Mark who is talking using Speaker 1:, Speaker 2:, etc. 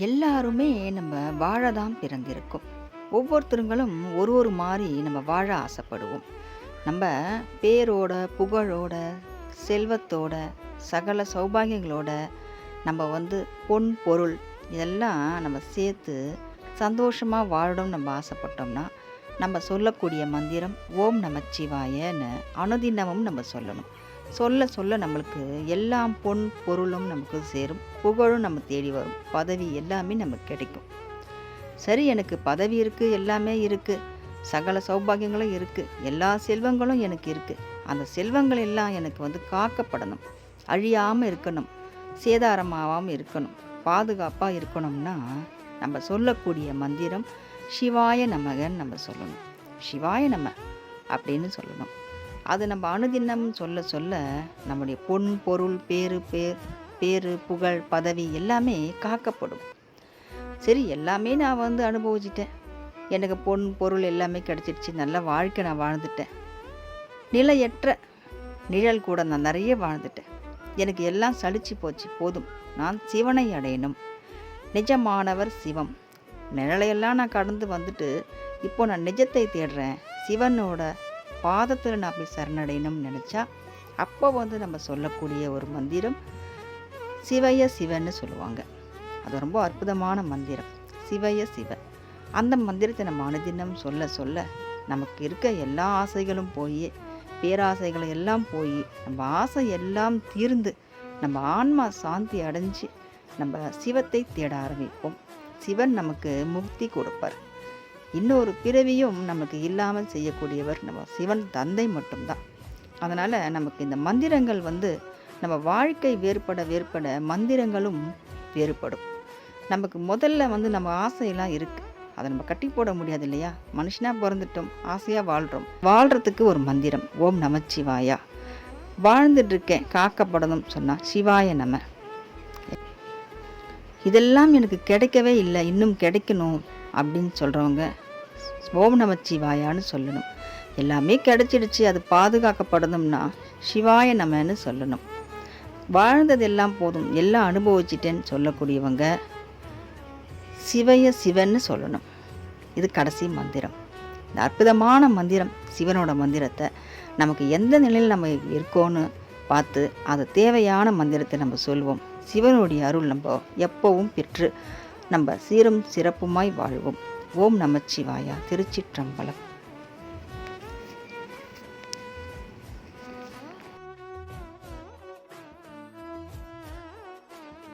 Speaker 1: எல்லாருமே நம்ம வாழ தான் பிறந்திருக்கோம். ஒவ்வொருத்தருங்களும் ஒரு ஒரு மாரி நம்ம வாழ ஆசைப்படுவோம். நம்ம பேரோட, புகழோட, செல்வத்தோட, சகல சௌபாகியங்களோட நம்ம பொன், பொருள் இதெல்லாம் நம்ம சேர்த்து சந்தோஷமா வாழணும்னு நம்ம ஆசைப்பட்டோம்னா, நம்ம சொல்லக்கூடிய மந்திரம் ஓம் நமச்சிவாயன்னு அனுதினமும் நம்ம சொல்லணும். சொல்ல சொல்ல நம்மளுக்கு எல்லாம் பொன், பொருளும் நமக்கு சேரும். புகழும் நம்ம தேடி வரும். பதவி எல்லாமே நமக்கு கிடைக்கும். சரி, எனக்கு பதவி இருக்குது, எல்லாமே இருக்குது, சகல சௌபாகியங்களும் இருக்குது, எல்லா செல்வங்களும் எனக்கு இருக்குது. அந்த செல்வங்கள் எல்லாம் எனக்கு காக்கப்படணும், அழியாமல் இருக்கணும், சேதாரமாகாமல் இருக்கணும், பாதுகாப்பாக இருக்கணும்னா நம்ம சொல்லக்கூடிய மந்திரம் சிவாய நமகன்னு நம்ம சொல்லணும். சிவாய நம அப்படின்னு சொல்லணும். அது நம்ம அனுதினம் சொல்ல சொல்ல நம்முடைய பொன், பொருள், பேரு, புகழ், பதவி எல்லாமே காக்கப்படும். சரி, எல்லாமே நான் அனுபவிச்சிட்டேன். எனக்கு பொன், பொருள் எல்லாமே கிடச்சிடுச்சு. நல்ல வாழ்க்கை நான் வாழ்ந்துட்டேன். நிலையற்ற நிழல் கூட நான் நிறைய வாழ்ந்துட்டேன். எனக்கு எல்லாம் சலிச்சு போச்சு, போதும், நான் சிவனை அடையணும். நிஜமானவர் சிவம். நிழலையெல்லாம் நான் கடந்து வந்துட்டு இப்போ நான் நிஜத்தை தேடுறேன், சிவனோட பாதத்தில் நான் போய் சரணடையணும்னு நினச்சா அப்போ நம்ம சொல்லக்கூடிய ஒரு மந்திரம் சிவய சிவன்னு சொல்லுவாங்க. அது ரொம்ப அற்புதமான மந்திரம், சிவய சிவ. அந்த மந்திரத்தை நம்ம அனுதினம் சொல்ல சொல்ல நமக்கு இருக்க எல்லா ஆசைகளும் போய், பேராசைகள் எல்லாம் போய், நம்ம ஆசை எல்லாம் தீர்ந்து நம்ம ஆன்மா சாந்தி அடைஞ்சு நம்ம சிவத்தை தேட ஆரம்பிப்போம். சிவன் நமக்கு முக்தி கொடுப்பார். இன்னொரு பிறவியும் நமக்கு இல்லாமல் செய்யக்கூடியவர் நம்ம சிவன் தந்தை மட்டும்தான். அதனால் நமக்கு இந்த மந்திரங்கள் நம்ம வாழ்க்கை வேறுபட மந்திரங்களும் வேறுபடும். நமக்கு முதல்ல நம்ம ஆசையெல்லாம் இருக்குது, அதை நம்ம கட்டி போட முடியாது இல்லையா? மனுஷனாக பிறந்துட்டோம், ஆசையாக வாழ்கிறோம். வாழ்கிறதுக்கு ஒரு மந்திரம் ஓம் நமச்சிவாயா. வாழ்ந்துட்டுருக்கேன், காக்கப்படணும் சொன்னால் சிவாய நம. இதெல்லாம் எனக்கு கிடைக்கவே இல்லை, இன்னும் கிடைக்கணும் அப்படின்னு சொல்கிறவங்க ஓம் நமச்சிவாயான்னு சொல்லணும். எல்லாமே கிடைச்சிடுச்சு, அது பாதுகாக்கப்படணும்னா சிவாய நமன்னு சொல்லணும். வாழ்ந்தது எல்லாம் போதும், எல்லாம் அனுபவிச்சிட்டேன்னு சொல்லக்கூடியவங்க சிவய சிவன்னு சொல்லணும். இது கடைசி மந்திரம். இந்த அற்புதமான மந்திரம், சிவனோட மந்திரத்தை நமக்கு எந்த நிலையில் நம்ம இருக்கோன்னு பார்த்து அது தேவையான மந்திரத்தை நம்ம சொல்லுவோம். சிவனுடைய அருள் நம்ம எப்பவும் பெற்று நம்ம சீரும் சிறப்புமாய் வாழ்வோம். ஓம் நமச்சிவாயா. திருச்சிற்றம்பலம்.